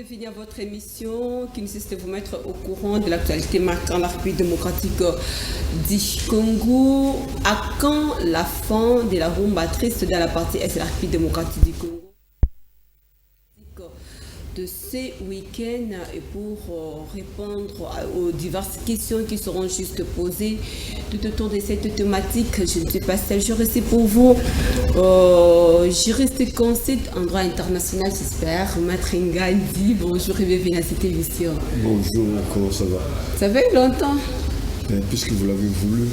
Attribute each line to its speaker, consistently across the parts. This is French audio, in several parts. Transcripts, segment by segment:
Speaker 1: bienvenue à votre émission qui nécessite de vous mettre au courant de l'actualité marquant la République démocratique du Congo. À quand la fin de la rumba triste dans la partie est de la République démocratique du Congo de ce week-end, et pour répondre aux diverses questions qui seront juste posées tout autour de cette thématique, je ne suis pas seule, je reste pour vous juriste conseil en droit international, j'espère, Maître Ngandi. Bonjour et bienvenue à cette émission.
Speaker 2: Bonjour, comment ça va?
Speaker 1: Ça fait longtemps.
Speaker 2: Puisque vous l'avez voulu,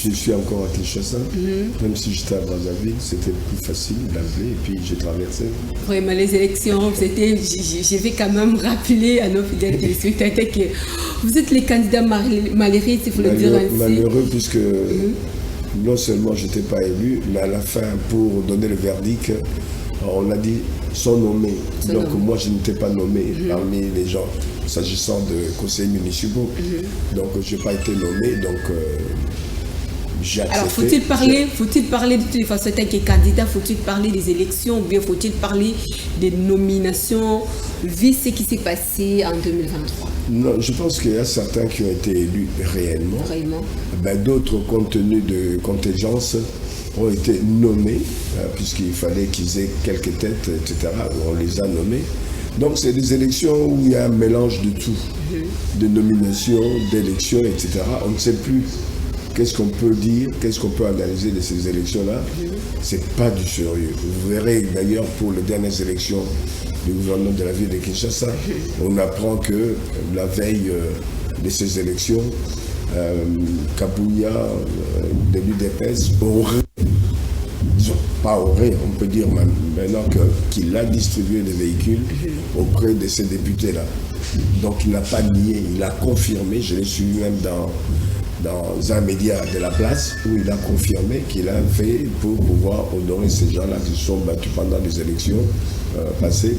Speaker 2: je suis encore à Kinshasa, même si j'étais à Brazzaville, c'était plus facile d'appeler et puis j'ai traversé.
Speaker 1: Vraiment, les élections, je vais quand même rappeler à nos fidèles téléspectateurs que vous êtes les candidats malheureux, il faut le dire ainsi.
Speaker 2: Malheureux puisque non seulement je n'étais pas élu, mais à la fin, pour donner le verdict, on a dit sont nommés. Donc moi, je n'étais pas nommé parmi les gens, s'agissant de conseillers municipaux. Donc je n'ai pas été nommé, donc j'ai accepté.
Speaker 1: Alors faut-il parler de toute façon, tant que candidat, faut-il parler des élections ou bien faut-il parler des nominations, vu ce qui s'est passé en 2023?
Speaker 2: Non, je pense qu'il y a certains qui ont été élus réellement. D'autres, compte tenu de contingence, ont été nommés, puisqu'il fallait qu'ils aient quelques têtes, etc. On les a nommés. Donc c'est des élections où il y a un mélange de tout, de nominations, d'élections, etc. On ne sait plus qu'est-ce qu'on peut dire, qu'est-ce qu'on peut analyser de ces élections-là. C'est pas du sérieux. Vous verrez d'ailleurs pour les dernières élections du gouvernement de la ville de Kinshasa, on apprend que la veille de ces élections, Kabouya, de l'UDPS, on peut dire maintenant qu'il a distribué des véhicules auprès de ces députés-là. Donc il n'a pas nié, il a confirmé, je l'ai suivi même dans un média de la place, où il a confirmé qu'il a fait pour pouvoir honorer ces gens-là qui se sont battus pendant les élections passées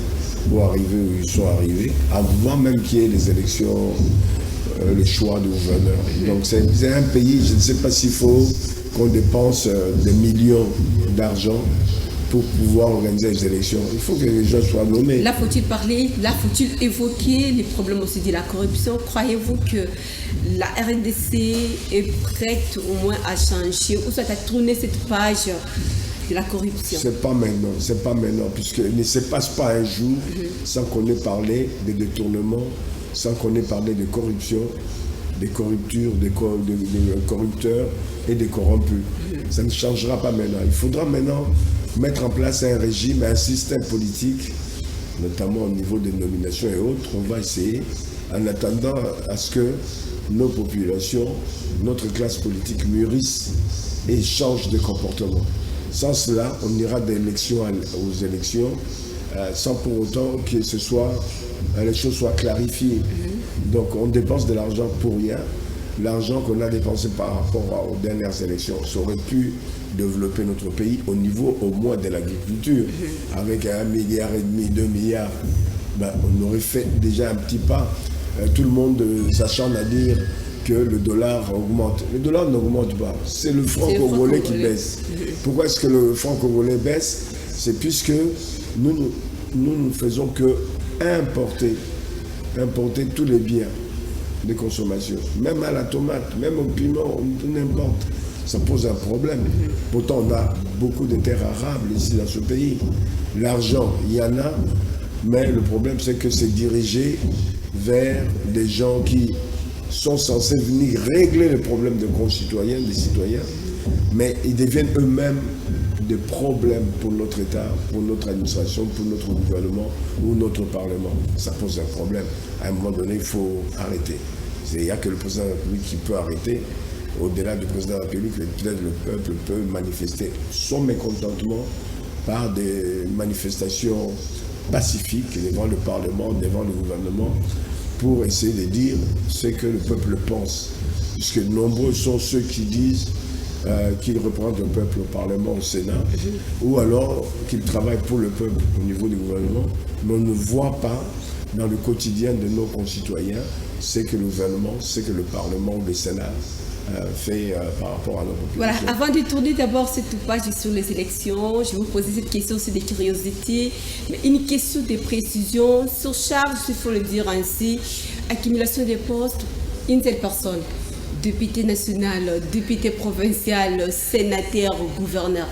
Speaker 2: pour arriver où ils sont arrivés, avant même qu'il y ait les élections, le choix du gouverneur. Donc c'est un pays, je ne sais pas s'il faut qu'on dépense des millions d'argent pour pouvoir organiser les élections. Il faut que les gens soient nommés.
Speaker 1: Là, faut-il évoquer les problèmes aussi de la corruption? Croyez-vous que la RDC est prête au moins à changer ou soit à tourner cette page de la corruption?
Speaker 2: C'est pas maintenant, puisqu'il ne se passe pas un jour sans qu'on ait parlé de détournement, sans qu'on ait parlé de corruption, des corruptures, des corrupteurs et des corrompus. Ça ne changera pas maintenant. Il faudra maintenant mettre en place un régime, un système politique, notamment au niveau des nominations et autres. On va essayer, en attendant à ce que nos populations, notre classe politique mûrisse et change de comportement. Sans cela, on ira d'élection aux élections sans pour autant que les choses soient clarifiées. Donc on dépense de l'argent pour rien. L'argent qu'on a dépensé par rapport aux dernières élections, ça aurait pu développer notre pays au niveau au moins de l'agriculture. Avec 1,5 milliard, 2 milliards, on aurait fait déjà un petit pas. Tout le monde s'acharne à dire que le dollar augmente. Le dollar n'augmente pas, c'est le franc congolais qui baisse. Pourquoi est-ce que le franc congolais baisse? C'est puisque nous ne faisons que importer tous les biens de consommation, même à la tomate, même au piment, n'importe. Ça pose un problème. Pourtant, on a beaucoup de terres arables ici dans ce pays. L'argent, il y en a, mais le problème, c'est que c'est dirigé vers des gens qui sont censés venir régler les problèmes des concitoyens, des citoyens, mais ils deviennent eux-mêmes des problèmes pour notre État, pour notre administration, pour notre gouvernement ou notre Parlement. Ça pose un problème. À un moment donné, il faut arrêter. Il n'y a que le président de la République qui peut arrêter. Au-delà du président de la République, peut-être le peuple peut manifester son mécontentement par des manifestations pacifiques devant le Parlement, devant le gouvernement, pour essayer de dire ce que le peuple pense. Puisque nombreux sont ceux qui disent qu'ils représentent le peuple au Parlement, au Sénat, ou alors qu'ils travaillent pour le peuple au niveau du gouvernement, mais on ne voit pas dans le quotidien de nos concitoyens ce que le gouvernement, ce que le Parlement ou le Sénat fait par rapport à nos populations.
Speaker 1: Voilà, avant de tourner d'abord cette page sur les élections, je vais vous poser cette question sur des curiosités, mais une question de précision sur charge, s'il faut le dire ainsi, accumulation des postes, une seule personne, député national, député provincial, sénateur, gouverneur.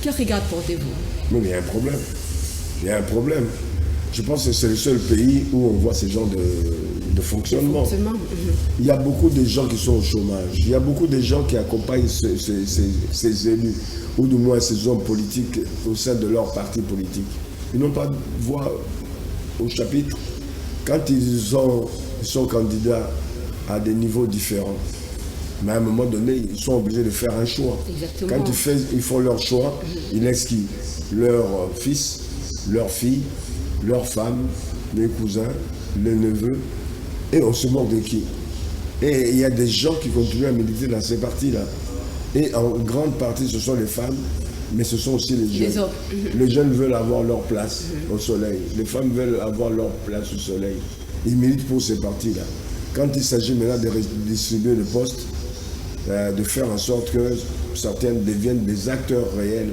Speaker 1: Quel regard portez-vous?
Speaker 2: Mais il y a un problème. Il y a un problème. Je pense que c'est le seul pays où on voit ce genre de fonctionnement. Il y a beaucoup de gens qui sont au chômage. Il y a beaucoup de gens qui accompagnent ces élus, ou du moins ces hommes politiques au sein de leur parti politique. Ils n'ont pas de voix au chapitre. Quand ils sont candidats à des niveaux différents, mais à un moment donné, ils sont obligés de faire un choix.
Speaker 1: Exactement.
Speaker 2: Quand ils font leur choix, ils laissent qui? Leur fils, leur fille, leurs femmes, les cousins, les neveux, et on se moque de qui? Et il y a des gens qui continuent à militer dans ces partis-là. Et en grande partie, ce sont les femmes, mais ce sont aussi les jeunes. Les jeunes veulent avoir leur place au soleil. Les femmes veulent avoir leur place au soleil. Ils militent pour ces partis-là. Quand il s'agit maintenant de distribuer le poste, de faire en sorte que certains deviennent des acteurs réels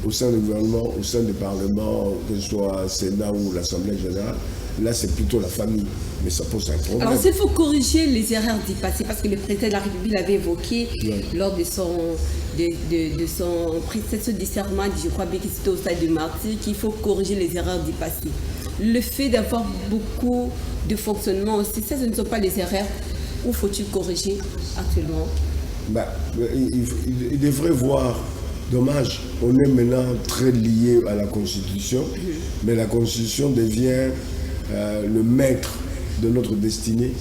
Speaker 2: au sein du gouvernement, au sein du Parlement, que ce soit le Sénat ou l'Assemblée générale, là c'est plutôt la famille. Mais ça pose un problème.
Speaker 1: Alors s'il faut corriger les erreurs du passé, parce que le président de la République l'avait évoqué lors de son prestation de serment, je crois bien que c'était au stade de martyr, qu'il faut corriger les erreurs du passé. Le fait d'avoir beaucoup de fonctionnement aussi, ça ce ne sont pas les erreurs. Où faut-il corriger actuellement?
Speaker 2: Il devrait voir. Dommage, on est maintenant très lié à la Constitution, mais la Constitution devient le maître de notre destinée,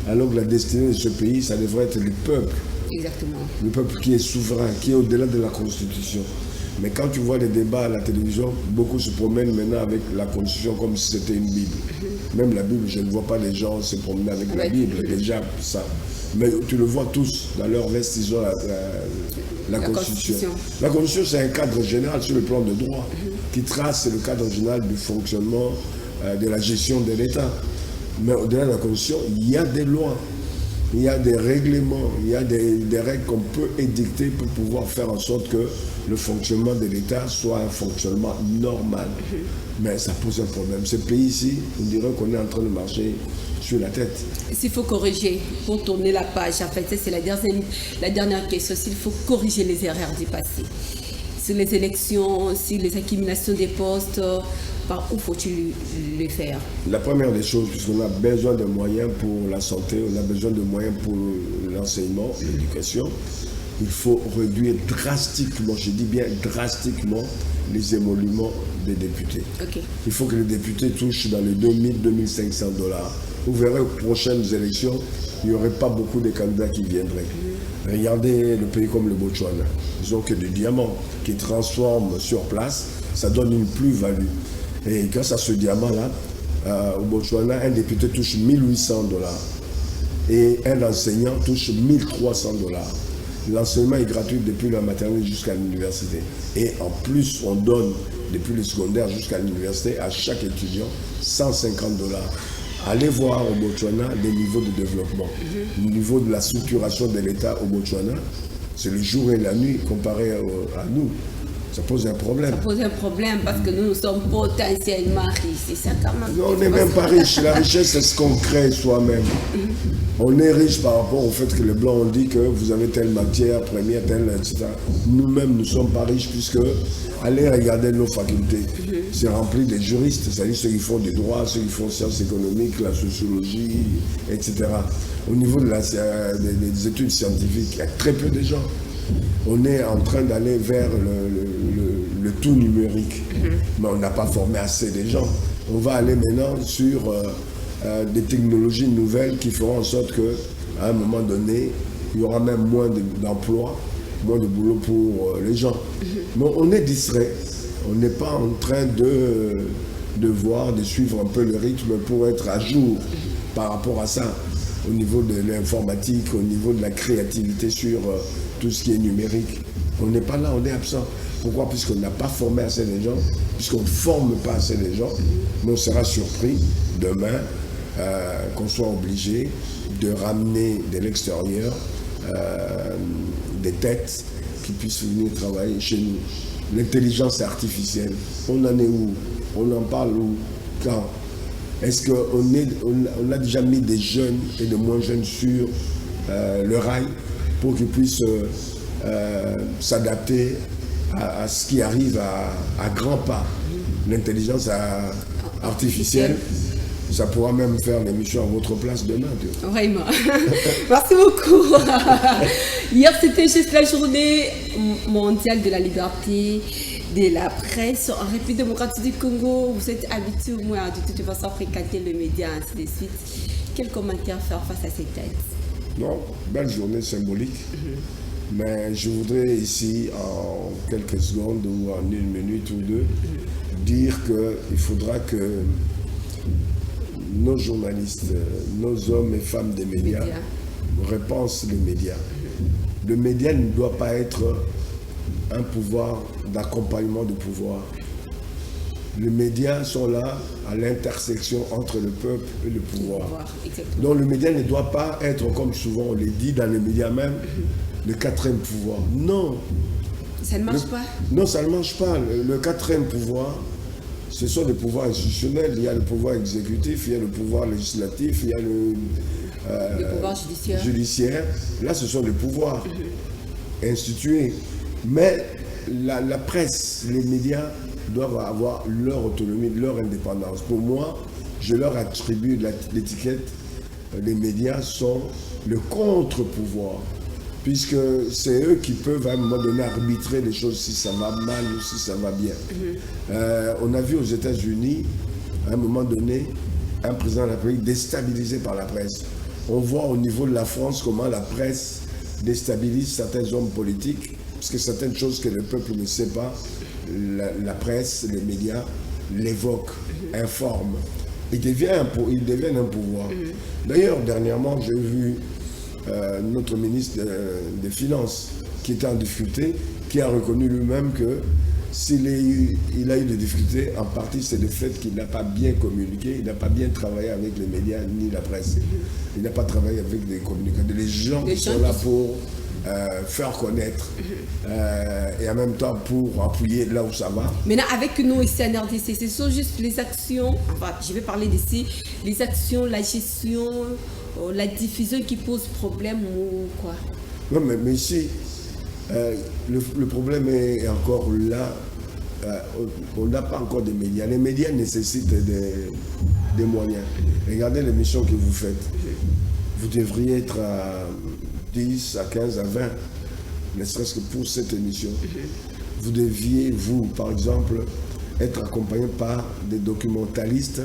Speaker 2: alors que la destinée de ce pays, ça devrait être le peuple.
Speaker 1: Exactement.
Speaker 2: Le peuple qui est souverain, qui est au-delà de la Constitution. Mais quand tu vois les débats à la télévision, beaucoup se promènent maintenant avec la Constitution comme si c'était une Bible. Même la Bible, je ne vois pas les gens se promener avec la Bible, déjà ça. Mais tu le vois tous, dans leur veste, ils ont la Constitution. La Constitution, c'est un cadre général sur le plan de droit qui trace le cadre général du fonctionnement de la gestion de l'État. Mais au-delà de la Constitution, il y a des lois, il y a des règlements, il y a des règles qu'on peut édicter pour pouvoir faire en sorte que le fonctionnement de l'État soit un fonctionnement normal. Mais ça pose un problème. Ce pays-ci, on dirait qu'on est en train de marcher sur la tête.
Speaker 1: S'il faut corriger, pour tourner la page, en fait, c'est la dernière question, s'il faut corriger les erreurs du passé. Sur les élections, sur les accumulations des postes, par où faut-il le faire? La
Speaker 2: première des choses, puisqu'on a besoin de moyens pour la santé, on a besoin de moyens pour l'enseignement, l'éducation, il faut réduire drastiquement, je dis bien drastiquement, les émoluments des députés.
Speaker 1: Okay.
Speaker 2: Il faut que les députés touchent dans les 2000-2500 $. Vous verrez aux prochaines élections, il n'y aurait pas beaucoup de candidats qui viendraient. Regardez le pays comme le Botswana. Ils n'ont que des diamants qui transforment sur place, ça donne une plus-value. Et grâce à ce diamant-là, au Botswana, un député touche 1800 $. Et un enseignant touche 1300 $. L'enseignement est gratuit depuis la maternelle jusqu'à l'université. Et en plus, on donne, depuis le secondaire jusqu'à l'université, à chaque étudiant 150 $. Allez voir au Botswana les niveaux de développement. Le niveau de la structuration de l'État au Botswana, c'est le jour et la nuit comparé à nous. Ça pose un problème.
Speaker 1: Ça pose un problème parce que nous sommes potentiellement riches. C'est ça quand même.
Speaker 2: Non, on n'est même pas riche. La richesse, c'est ce qu'on crée soi-même. On est riche par rapport au fait que les Blancs ont dit que vous avez telle matière première, telle, etc. Nous-mêmes, nous ne sommes pas riches puisque, allez regarder nos facultés. C'est rempli de juristes, c'est-à-dire ceux qui font des droits, ceux qui font sciences économiques, la sociologie, etc. Au niveau des études scientifiques, il y a très peu de gens. On est en train d'aller vers le tout numérique, mais on n'a pas formé assez de gens. On va aller maintenant sur des technologies nouvelles qui feront en sorte qu'à un moment donné, il y aura même moins d'emplois, moins de boulot pour les gens. Mais on est distrait. On n'est pas en train de suivre un peu le rythme pour être à jour par rapport à ça, au niveau de l'informatique, au niveau de la créativité sur tout ce qui est numérique. On n'est pas là, on est absent. Pourquoi? Puisqu'on n'a pas formé assez de gens, puisqu'on ne forme pas assez de gens, mais on sera surpris demain qu'on soit obligé de ramener de l'extérieur des têtes qui puissent venir travailler chez nous. L'intelligence artificielle, on en est où? On en parle où? Quand? Est-ce qu'on a déjà mis des jeunes et de moins jeunes sur le rail pour qu'ils puissent s'adapter à ce qui arrive à grands pas? L'intelligence artificielle, ça pourra même faire l'émission à votre place demain.
Speaker 1: Vraiment. Merci beaucoup. Hier, c'était juste la journée mondiale de la liberté de la presse en République démocratique du Congo. Vous êtes habitué au moins de toute façon à fréquenter le média, ainsi de suite. Quel commentaire faire face à cette date?
Speaker 2: Non, belle journée symbolique. Mais je voudrais ici, en quelques secondes ou en une minute ou deux, dire qu'il faudra que nos journalistes, nos hommes et femmes des médias repensent les médias. Le média ne doit pas être un pouvoir d'accompagnement du pouvoir. Les médias sont là à l'intersection entre le peuple et le pouvoir. Donc le média ne doit pas être, comme souvent on le dit dans les médias même, le quatrième pouvoir. Non.
Speaker 1: Ça ne marche pas?
Speaker 2: Non, ça ne marche pas. Le quatrième pouvoir, ce sont des pouvoirs institutionnels. Il y a le pouvoir exécutif, il y a le pouvoir législatif, il y a le
Speaker 1: pouvoir
Speaker 2: judiciaire. Là, ce sont des pouvoirs institués. Mais la presse, les médias doivent avoir leur autonomie, leur indépendance. Pour moi, je leur attribue l'étiquette. Les médias sont le contre-pouvoir, puisque c'est eux qui peuvent à un moment donné arbitrer les choses si ça va mal ou si ça va bien. On a vu aux États-Unis, à un moment donné, un président de la République déstabilisé par la presse. On voit au niveau de la France comment la presse déstabilise certains hommes politiques, parce que certaines choses que le peuple ne sait pas, la presse, les médias l'évoquent, informent. Ils deviennent un pouvoir. D'ailleurs, dernièrement, j'ai vu notre ministre des Finances qui était en difficulté, qui a reconnu lui-même que s'il a eu des difficultés, en partie c'est le fait qu'il n'a pas bien communiqué, il n'a pas bien travaillé avec les médias ni la presse. Il n'a pas travaillé avec des communicateurs, les gens qui sont là pour faire connaître et en même temps pour appuyer là où ça va.
Speaker 1: Maintenant, avec nous ici en RDC, ce sont juste les actions, enfin, je vais parler d'ici, les actions, la gestion, la diffusion qui pose problème ou quoi?
Speaker 2: Non, mais ici, le problème est encore là. On n'a pas encore de médias. Les médias nécessitent des moyens. Regardez l'émission que vous faites. Vous devriez être à 10, à 15, à 20, ne serait-ce que pour cette émission. Vous deviez, vous, par exemple, être accompagné par des documentalistes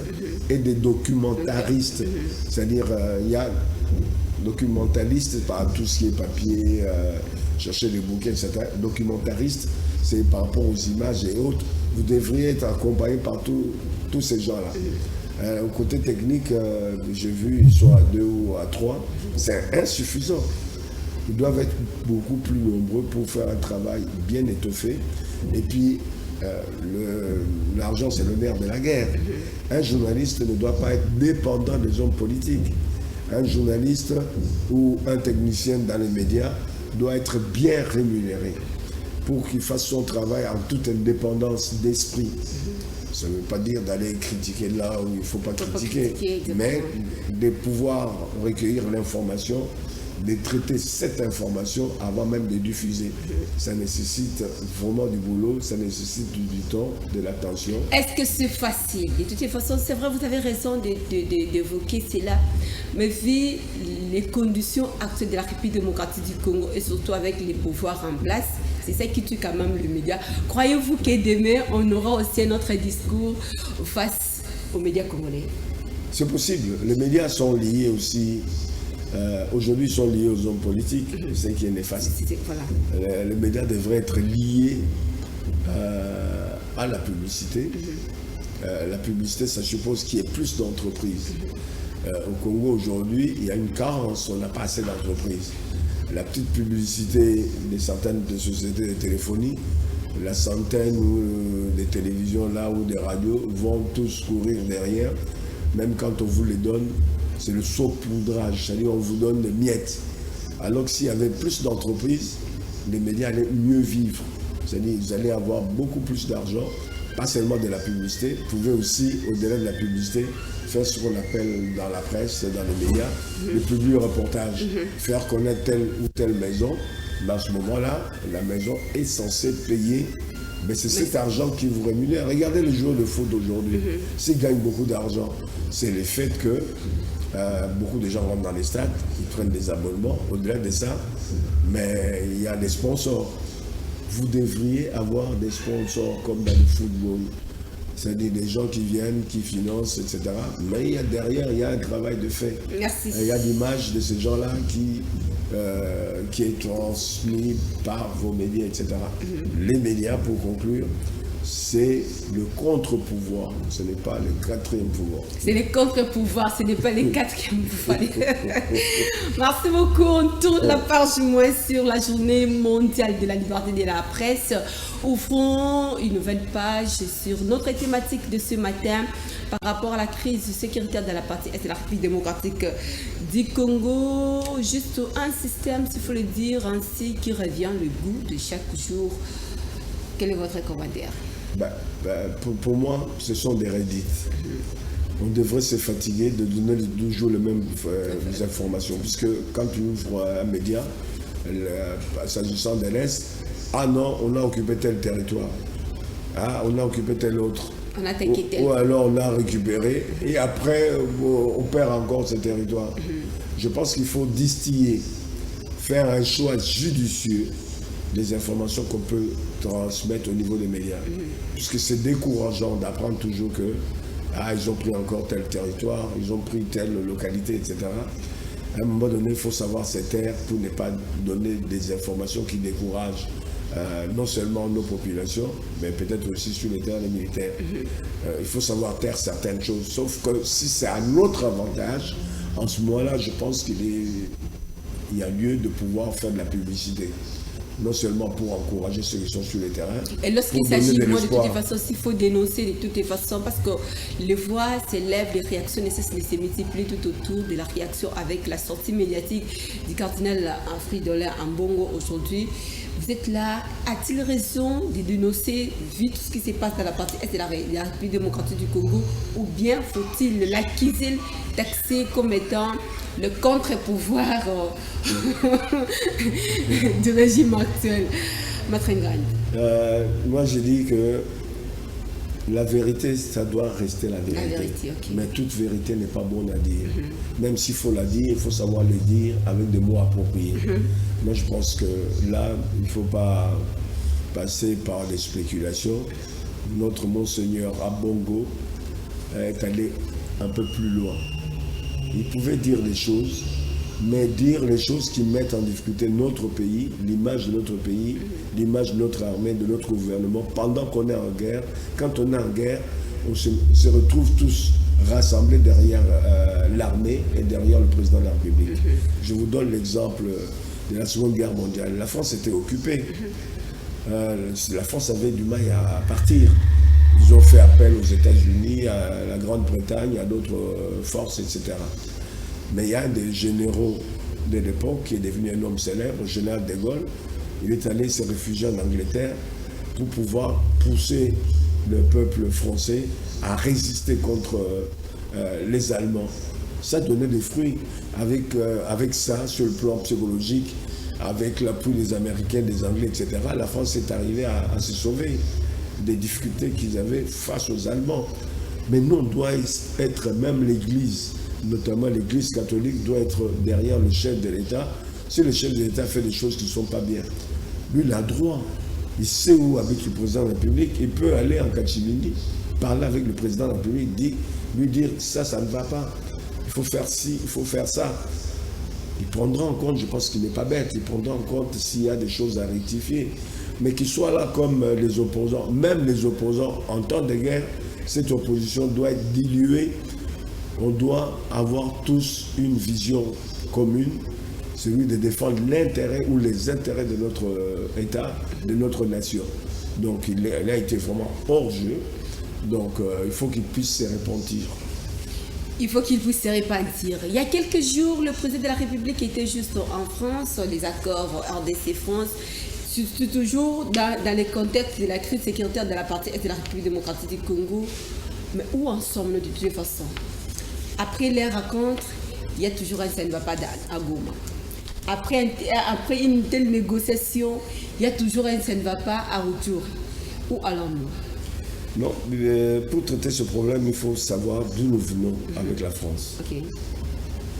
Speaker 2: et des documentaristes. C'est-à-dire, il y a documentalistes par tout ce qui est papier, chercher les bouquins, etc. Documentaristes, c'est par rapport aux images et autres. Vous devriez être accompagné par tous ces gens-là. Au côté technique, j'ai vu, ils sont à 2 ou à 3. C'est insuffisant. Ils doivent être beaucoup plus nombreux pour faire un travail bien étoffé. Et puis, l'argent, c'est le nerf de la guerre. Un journaliste ne doit pas être dépendant des hommes politiques. Un journaliste ou un technicien dans les médias doit être bien rémunéré pour qu'il fasse son travail en toute indépendance d'esprit. Ça ne veut pas dire d'aller critiquer là où il ne faut pas critiquer, mais de pouvoir recueillir l'information, de traiter cette information avant même de diffuser. Ça nécessite vraiment du boulot, ça nécessite du temps, de l'attention.
Speaker 1: Est-ce que c'est facile? De toute façon, c'est vrai, vous avez raison d'évoquer cela, mais vu les conditions actuelles de la République démocratique du Congo et surtout avec les pouvoirs en place, c'est ça qui tue quand même le média. Croyez-vous que demain, on aura aussi un autre discours face aux médias congolais?
Speaker 2: C'est possible. Les médias sont liés aussi. Aujourd'hui, ils sont liés aux hommes politiques, c'est ce qui est néfaste. Voilà. Les médias devraient être liés à la publicité. La publicité, ça suppose qu'il y ait plus d'entreprises. Au Congo, aujourd'hui, il y a une carence, on n'a pas assez d'entreprises. la petite publicité de certaines sociétés de téléphonie, la centaine ou des télévisions là ou des radios vont tous courir derrière. Même quand on vous les donne, c'est le saupoudrage, c'est-à-dire on vous donne des miettes. Alors que s'il y avait plus d'entreprises, les médias allaient mieux vivre. C'est-à-dire qu'ils allaient avoir beaucoup plus d'argent, pas seulement de la publicité, vous pouvez aussi, au-delà de la publicité, faire ce qu'on appelle dans la presse, dans les médias, le public reportage, faire connaître telle ou telle maison. Mais à ce moment-là, la maison est censée payer. Mais c'est cet argent qui vous rémunère. Regardez les joueurs de foot aujourd'hui. S'ils gagnent beaucoup d'argent, c'est le fait que beaucoup de gens rentrent dans les stades, ils prennent des abonnements. Au-delà de ça, mais il y a des sponsors. Vous devriez avoir des sponsors comme dans le football. C'est-à-dire des gens qui viennent, qui financent, etc. Mais derrière, il y a un travail de fait.
Speaker 1: Merci.
Speaker 2: Il y a l'image de ces gens-là qui est transmis par vos médias, etc. Les médias, pour conclure, c'est le contre-pouvoir, ce n'est pas le quatrième pouvoir.
Speaker 1: C'est le contre-pouvoir, ce n'est pas le quatrième pouvoir. Merci beaucoup. On tourne la page moins sur la journée mondiale de la liberté de la presse. Ouvrons une nouvelle page sur notre thématique de ce matin par rapport à la crise sécuritaire de la partie est de la République démocratique du Congo. Juste un système, s'il faut le dire ainsi, qui revient le goût de chaque jour. Quel est votre commentaire?
Speaker 2: Pour moi, ce sont des redites. On devrait se fatiguer de donner toujours les mêmes informations, puisque quand tu ouvres un média, s'agissant de l'Est, ah non, on a occupé tel territoire, ah, on a occupé tel autre,
Speaker 1: on a attaqué tel.
Speaker 2: Ou alors on a récupéré, et après on perd encore ce territoire. Je pense qu'il faut distiller, faire un choix judicieux des informations qu'on peut transmettre au niveau des médias. Puisque c'est décourageant d'apprendre toujours que ils ont pris encore tel territoire, ils ont pris telle localité, etc. À un moment donné, il faut savoir se taire pour ne pas donner des informations qui découragent non seulement nos populations, mais peut-être aussi sur le terrain militaire. Il faut savoir taire certaines choses. Sauf que si c'est à notre avantage, en ce moment-là, je pense qu'il y a lieu de pouvoir faire de la publicité. Non seulement pour encourager ceux qui sont sur le terrain.
Speaker 1: Et lorsqu'il s'agit de toutes les façons, il faut dénoncer de toutes les façons parce que les voix s'élèvent, les réactions ne cessent de se multiplier tout autour de la réaction avec la sortie médiatique du cardinal Fridolin Ambongo aujourd'hui. Vous êtes là, a-t-il raison de dénoncer vite tout ce qui se passe dans la partie est de la République démocratique du Congo ou bien faut-il l'accuser taxé comme étant le contre-pouvoir du régime actuel?
Speaker 2: Moi, je dis que la vérité, ça doit rester la vérité.
Speaker 1: La vérité, okay.
Speaker 2: Mais toute vérité n'est pas bonne à dire. Même s'il faut la dire, il faut savoir le dire avec des mots appropriés. Moi, je pense que là, il ne faut pas passer par des spéculations. Notre Monseigneur Ambongo est allé un peu plus loin. Il pouvait dire les choses, mais dire les choses qui mettent en difficulté notre pays, l'image de notre pays, l'image de notre armée, de notre gouvernement, pendant qu'on est en guerre. Quand on est en guerre, on se retrouve tous rassemblés derrière l'armée et derrière le président de la République. Je vous donne l'exemple de la Seconde Guerre mondiale. La France était occupée. La France avait du mal à partir. Ils ont fait appel aux États-Unis, à la Grande-Bretagne, à d'autres forces, etc. Mais il y a un des généraux de l'époque qui est devenu un homme célèbre, le général de Gaulle. Il est allé se réfugier en Angleterre pour pouvoir pousser le peuple français à résister contre les Allemands. Ça donnait des fruits. Avec ça, sur le plan psychologique, avec l'appui des Américains, des Anglais, etc., la France est arrivée à se sauver des difficultés qu'ils avaient face aux Allemands. Mais nous, on doit être, même l'Église, notamment l'Église catholique, doit être derrière le chef de l'État. Si le chef de l'État fait des choses qui ne sont pas bien, lui, il a droit. Il sait où habite le président de la République. Il peut aller en Cachemini, parler avec le président de la République, lui dire ça ne va pas. Il faut faire ci, il faut faire ça. Il prendra en compte, je pense qu'il n'est pas bête, il prendra en compte s'il y a des choses à rectifier. Mais qu'il soit là comme les opposants, même les opposants en temps de guerre, cette opposition doit être diluée. On doit avoir tous une vision commune celui de défendre l'intérêt ou les intérêts de notre État, de notre nation. Donc il a été vraiment hors jeu. Donc il faut qu'il puisse se repentir.
Speaker 1: Il faut qu'il puisse se repentir. Il y a quelques jours, le président de la République était juste en France, les accords RDC-France, toujours dans le contexte de la crise sécuritaire de la partie est de la République démocratique du Congo. Mais où en sommes-nous de toute façon? Après les rencontres, il y a toujours un ça ne va pas à Goma. Après une telle négociation, il y a toujours un ça ne va pas à retour. Où allons-nous?
Speaker 2: Non, pour traiter ce problème, il faut savoir d'où nous venons avec la France.
Speaker 1: Okay.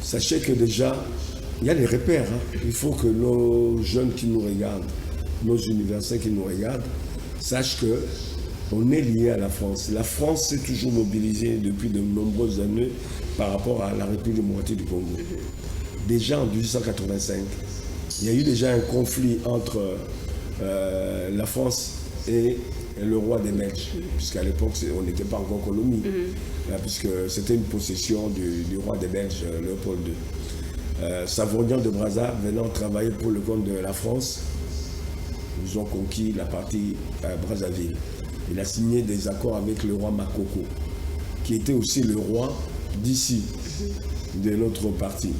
Speaker 2: Sachez que déjà, il y a des repères. Il faut que nos jeunes qui nous regardent, nos universitaires qui nous regardent, sachent qu'on est lié à la France. La France s'est toujours mobilisée depuis de nombreuses années par rapport à la République démocratique du Congo. Déjà en 1885, il y a eu déjà un conflit entre la France et le roi des Belges, puisqu'à l'époque on n'était pas encore colonie, puisque c'était une possession du roi des Belges, Léopold II. Savourdian de Brazza venant travailler pour le compte de la France, ils ont conquis la partie Brazzaville. Il a signé des accords avec le roi Makoko, qui était aussi le roi d'ici, de notre partie.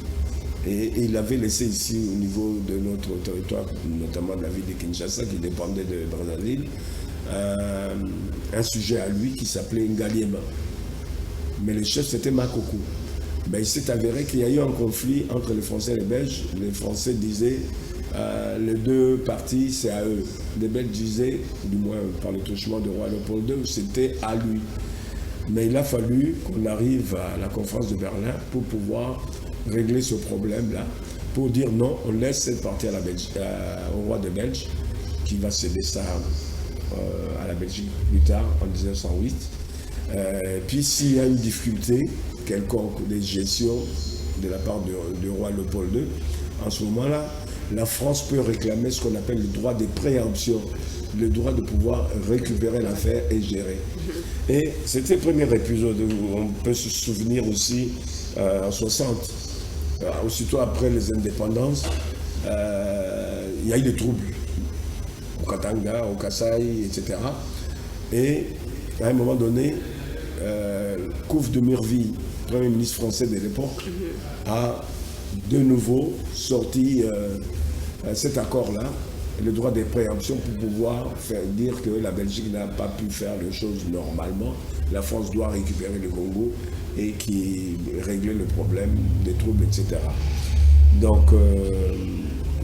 Speaker 2: Et il avait laissé ici, au niveau de notre territoire, notamment de la ville de Kinshasa, qui dépendait de Brazzaville, un sujet à lui qui s'appelait Ngaliema. Mais le chef, c'était Makoko. Ben, il s'est avéré qu'il y a eu un conflit entre les Français et les Belges. Les Français disaient les deux parties, c'est à eux. Les Belges disaient, du moins par le truchement du roi Léopold II, c'était à lui. Mais il a fallu qu'on arrive à la conférence de Berlin pour pouvoir régler ce problème-là, pour dire non, on laisse cette partie au roi des Belges, qui va céder ça à la Belgique plus tard, en 1908. Puis s'il y a une difficulté quelconque de gestion de la part du roi Léopold II, en ce moment-là, la France peut réclamer ce qu'on appelle le droit de préemption, le droit de pouvoir récupérer l'affaire et gérer. Et c'était le premier épisode où on peut se souvenir aussi en 60, aussitôt après les indépendances, il y a eu des troubles au Katanga, au Kasaï, etc. Et à un moment donné, Couve de Murville, Premier ministre français de l'époque, a de nouveau sorti cet accord-là, le droit de préemption, pour pouvoir faire dire que la Belgique n'a pas pu faire les choses normalement. La France doit récupérer le Congo et qui régler le problème des troubles, etc. Donc,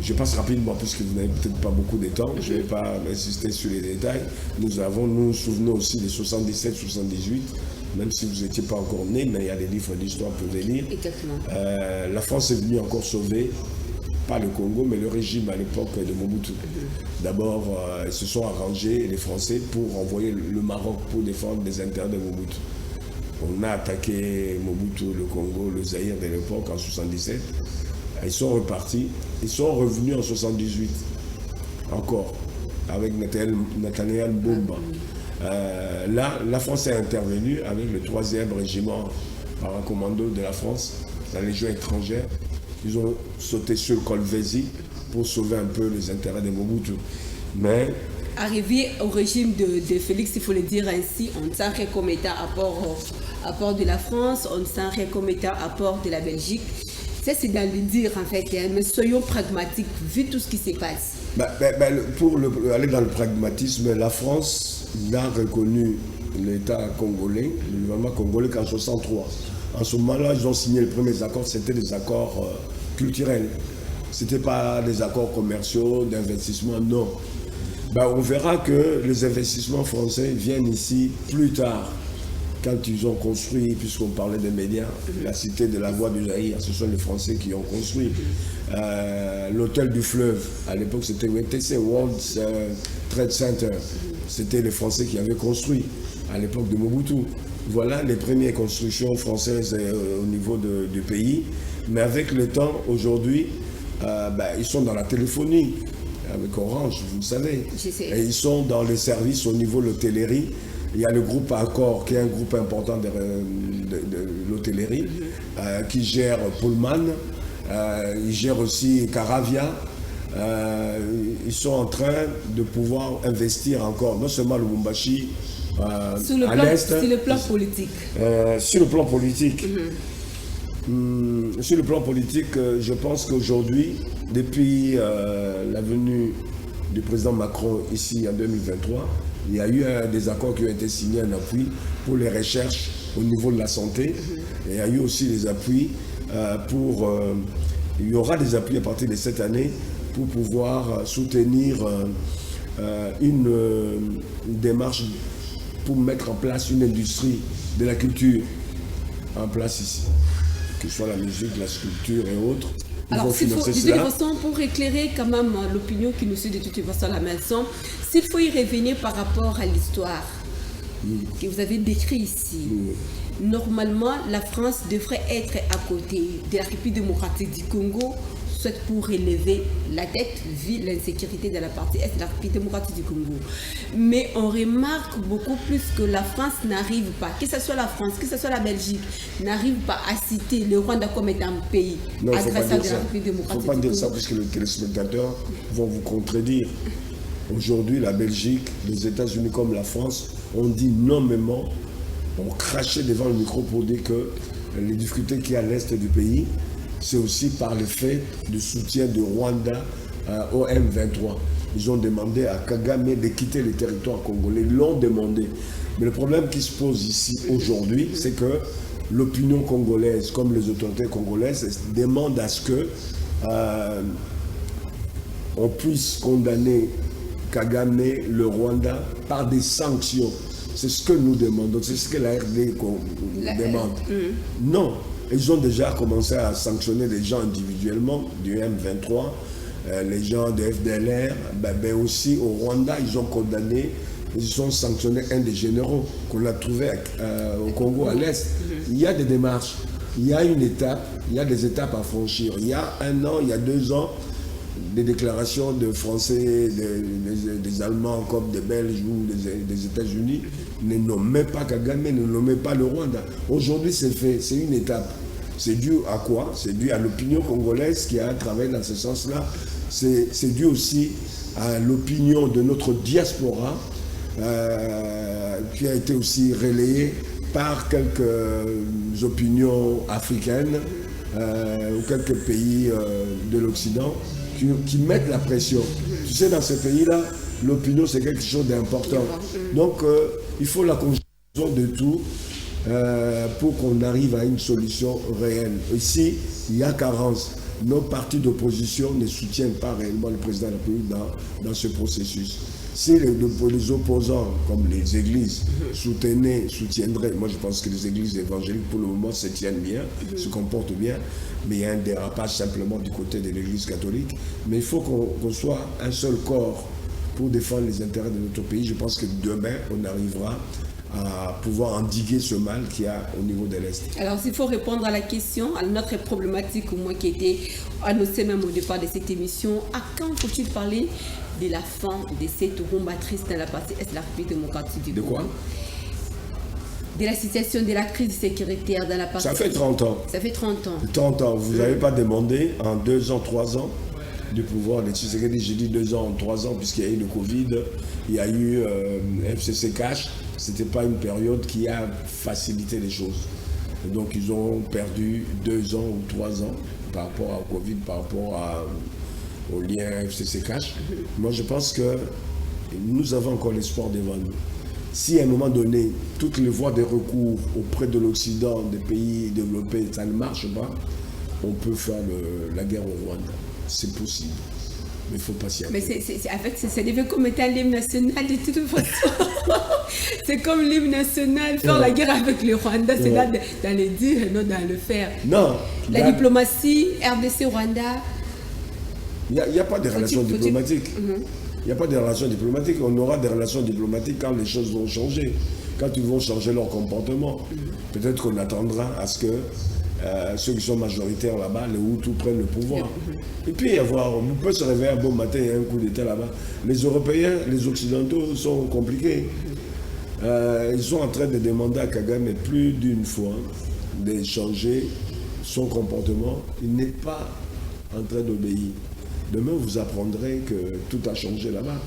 Speaker 2: je passe rapidement puisque vous n'avez peut-être pas beaucoup de temps. Je ne vais pas insister sur les détails. Nous nous souvenons aussi des 77-78, même si vous n'étiez pas encore né, mais il y a des livres d'histoire pour les lire.
Speaker 1: Exactement.
Speaker 2: La France est venue encore sauver, pas le Congo, mais le régime à l'époque de Mobutu. D'abord, ils se sont arrangés, les Français, pour envoyer le Maroc pour défendre les intérêts de Mobutu. On a attaqué Mobutu, le Congo, le Zaïre de l'époque en 77. Ils sont repartis. Ils sont revenus en 78, encore, avec Nathaniel Mbumba. Là, la France est intervenue avec le 3e régiment paracommando de la France, la Légion étrangère. Ils ont sauté sur le Kolwezi pour sauver un peu les intérêts de Mobutu. Mais
Speaker 1: arrivé au régime de Félix, il faut le dire ainsi, on ne sent rien comme État apport de la France, on ne sent rien comme État apport de la Belgique. Ça, c'est dans le dire, en fait, mais soyons pragmatiques, vu tout ce qui se passe.
Speaker 2: Pour aller dans le pragmatisme, la France n'a reconnu l'État congolais, le gouvernement congolais, qu'en 1963. En ce moment-là, ils ont signé les premiers accords, c'était des accords culturels. Ce n'était pas des accords commerciaux, d'investissement, non. On verra que les investissements français viennent ici plus tard, quand ils ont construit, puisqu'on parlait des médias, la cité de la voie du Zaïre, ce sont les Français qui ont construit. L'hôtel du fleuve, à l'époque c'était WTC, World Trade Center, c'était les Français qui avaient construit à l'époque de Mobutu. Voilà les premières constructions françaises au niveau du pays. Mais avec le temps, aujourd'hui, ils sont dans la téléphonie, avec Orange, vous le savez. Et ils sont dans les services au niveau de l'hôtellerie. Il y a le groupe Accor, qui est un groupe important de l'hôtellerie, qui gère Pullman, ils gèrent aussi Caravia. Ils sont en train de pouvoir investir encore, non seulement le Lubumbashi,
Speaker 1: sur le plan politique.
Speaker 2: Sur le plan politique. Sur le plan politique, je pense qu'aujourd'hui, depuis la venue du président Macron ici en 2023, il y a eu des accords qui ont été signés en appui pour les recherches au niveau de la santé. Et il y a eu aussi des appuis il y aura des appuis à partir de cette année pour pouvoir soutenir une démarche pour mettre en place une industrie de la culture en place ici, que ce soit la musique, la sculpture et autres.
Speaker 1: Alors, de toute façon, pour éclairer quand même l'opinion qui nous suit de toute façon à la maison, s'il faut y revenir par rapport à l'histoire que vous avez décrite ici, normalement, la France devrait être à côté de la République démocratique du Congo, soit pour relever la tête, vu l'insécurité de la partie est de la République démocratique du Congo. Mais on remarque beaucoup plus que la France n'arrive pas, que ce soit la France, que ce soit la Belgique, n'arrive pas à citer le Rwanda comme étant un pays agresseur de la République démocratique du Congo. Il ne faut pas dire ça parce que les téléspectateurs vont vous contredire. Aujourd'hui, la Belgique, les États-Unis comme la France ont dit nommément, ont craché devant le micro pour dire que les difficultés qu'il y a à l'est du pays, c'est aussi par le fait du soutien de Rwanda au M23. Ils ont demandé à Kagame de quitter le territoire congolais. Ils l'ont demandé. Mais le problème qui se pose ici aujourd'hui, c'est que l'opinion congolaise, comme les autorités congolaises, demandent à ce que on puisse condamner Kagame, le Rwanda, par des sanctions. C'est ce que nous demandons, c'est ce que la RD demande. Non. Ils ont déjà commencé à sanctionner les gens individuellement du M23, les gens de FDLR, mais aussi au Rwanda, ils ont condamné, ils ont sanctionné un des généraux qu'on a trouvé au Congo à l'Est. Il y a des démarches, il y a une étape, il y a des étapes à franchir. Il y a 1 an, il y a 2 ans, des déclarations de Français, des Allemands comme des Belges ou des États-Unis ne nommaient pas Kagame, ne nommaient pas le Rwanda. Aujourd'hui, c'est fait, c'est une étape. C'est dû à quoi? C'est dû à l'opinion congolaise qui a travaillé dans ce sens-là. C'est dû aussi à l'opinion de notre diaspora qui a été aussi relayée par quelques opinions africaines ou quelques pays de l'Occident qui mettent la pression. Tu sais, dans ces pays-là, l'opinion, c'est quelque chose d'important. Donc, il faut la conjonction de tout pour qu'on arrive à une solution réelle. Ici, il y a carence. Nos partis d'opposition ne soutiennent pas réellement le président de la République dans ce processus. Si les opposants, comme les églises, soutiendraient, moi je pense que les églises évangéliques pour le moment se tiennent bien, se comportent bien, mais il y a un dérapage simplement du côté de l'église catholique. Mais il faut qu'on soit un seul corps pour défendre les intérêts de notre pays. Je pense que demain, on arrivera à pouvoir endiguer ce mal qu'il y a au niveau de l'Est. Alors, s'il faut répondre à la question, à notre problématique, au moins qui était annoncée même au départ de cette émission, à quand faut-il parler de la fin de cette rumbatrice dans la partie est de la République démocratique du Congo? De quoi? De la situation de la crise sécuritaire dans la partie... Ça fait 30 ans. Ça fait 30 ans. 30 ans. Vous n'avez pas demandé en 2 ans, 3 ans du pouvoir de Tshisekedi. J'ai dit 2 ans, 3 ans, puisqu'il y a eu le Covid, il y a eu FCC Cash. Ce n'était pas une période qui a facilité les choses. Et donc ils ont perdu 2 ans ou 3 ans par rapport au Covid, par rapport au lien FCC Cash. Moi je pense que nous avons encore l'espoir devant nous. Si à un moment donné, toutes les voies de recours auprès de l'Occident, des pays développés, ça ne marche pas, on peut faire la guerre au Rwanda. C'est possible. Mais il faut patienter. Mais ça devient comme étant l'hymne national de toute façon. C'est comme l'hymne national, faire la guerre avec le Rwanda, c'est là dans le dire et non dans le faire. Non. La diplomatie, RDC-Rwanda. Il n'y a pas de relations diplomatiques. Il n'y a pas de relations diplomatiques. On aura des relations diplomatiques quand les choses vont changer, quand ils vont changer leur comportement. Peut-être qu'on attendra à ce que ceux qui sont majoritaires là-bas, les Hutus prennent le pouvoir. Et puis, on peut se réveiller un bon matin et un coup d'état là-bas. Les Européens, les Occidentaux sont compliqués. Ils sont en train de demander à Kagame plus d'une fois de changer
Speaker 2: son comportement, il n'est pas en train d'obéir. Demain, vous apprendrez que tout a changé là-bas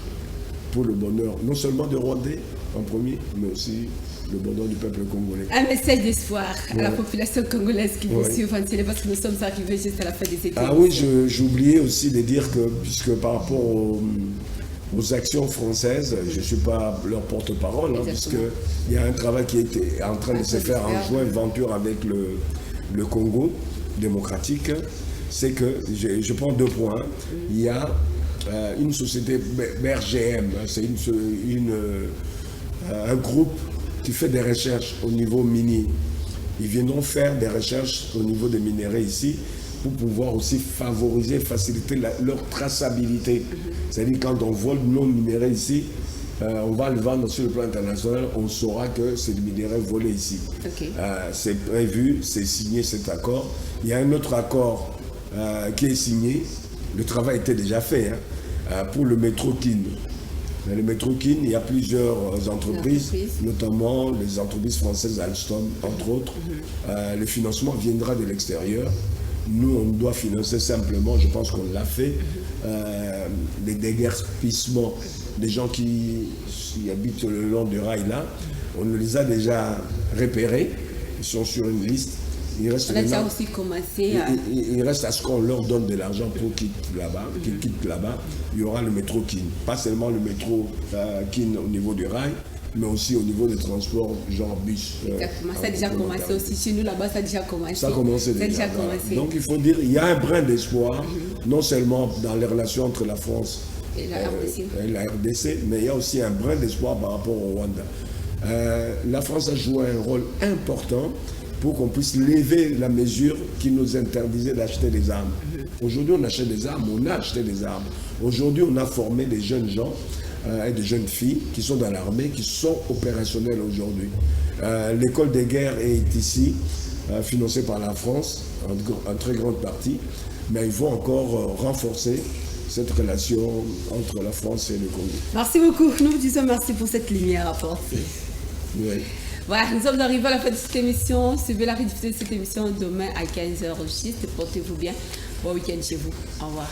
Speaker 2: pour le bonheur, non seulement des Rwandais en premier, mais aussi le bonheur du peuple congolais.
Speaker 1: Un message d'espoir à la population congolaise qui vous suit, parce que nous sommes arrivés juste à la fin des étés.
Speaker 2: Ah oui, j'oubliais aussi de dire que, puisque par rapport aux actions françaises, je ne suis pas leur porte-parole, puisqu'il y a un travail qui était en train de se faire en joint venture avec le Congo démocratique. C'est que, je prends 2 points, il y a une société BRGM, c'est un groupe qui fait des recherches au niveau minier. Ils viendront faire des recherches au niveau des minéraux ici pour pouvoir aussi favoriser, faciliter leur traçabilité. C'est-à-dire quand on vole nos minéraux ici, on va le vendre sur le plan international, on saura que c'est du minerai volé ici. C'est prévu, c'est signé cet accord. Il y a un autre accord qui est signé, le travail était déjà fait pour le métro Kin. Le métro Kin, il y a plusieurs entreprises, notamment les entreprises françaises Alstom, entre autres. Le financement viendra de l'extérieur. Nous, on doit financer simplement, je pense qu'on l'a fait, les déguerpissements des gens qui habitent le long du rail là. On les a déjà repérés, ils sont sur une liste.
Speaker 1: On a déjà aussi commencé
Speaker 2: il reste à ce qu'on leur donne de l'argent pour qu'ils quittent là-bas. Il y aura le métro Kin. Pas seulement le métro Kin au niveau du rail, mais aussi au niveau des transports, genre bus.
Speaker 1: Exactement, ça a déjà commencé aussi. Chez nous là-bas, ça a déjà commencé.
Speaker 2: Ça a commencé déjà.
Speaker 1: Commencé.
Speaker 2: Donc il faut dire, il y a un brin d'espoir, non seulement dans les relations entre la France et la RDC, mais il y a aussi un brin d'espoir par rapport au Rwanda. La France a joué un rôle important pour qu'on puisse lever la mesure qui nous interdisait d'acheter des armes. Aujourd'hui, on achète des armes, on a acheté des armes. Aujourd'hui, on a formé des jeunes gens et des jeunes filles qui sont dans l'armée, qui sont opérationnels aujourd'hui. L'école des guerres est ici, financée par la France, en très grande partie, mais il faut encore renforcer cette relation entre la France et le Congo.
Speaker 1: Merci beaucoup. Nous vous disons merci pour cette lumière apportée.
Speaker 2: Oui.
Speaker 1: Voilà, nous sommes arrivés à la fin de cette émission. Suivez la rediffusion de cette émission demain à 15h juste. Portez-vous bien. Bon week-end chez vous. Au revoir.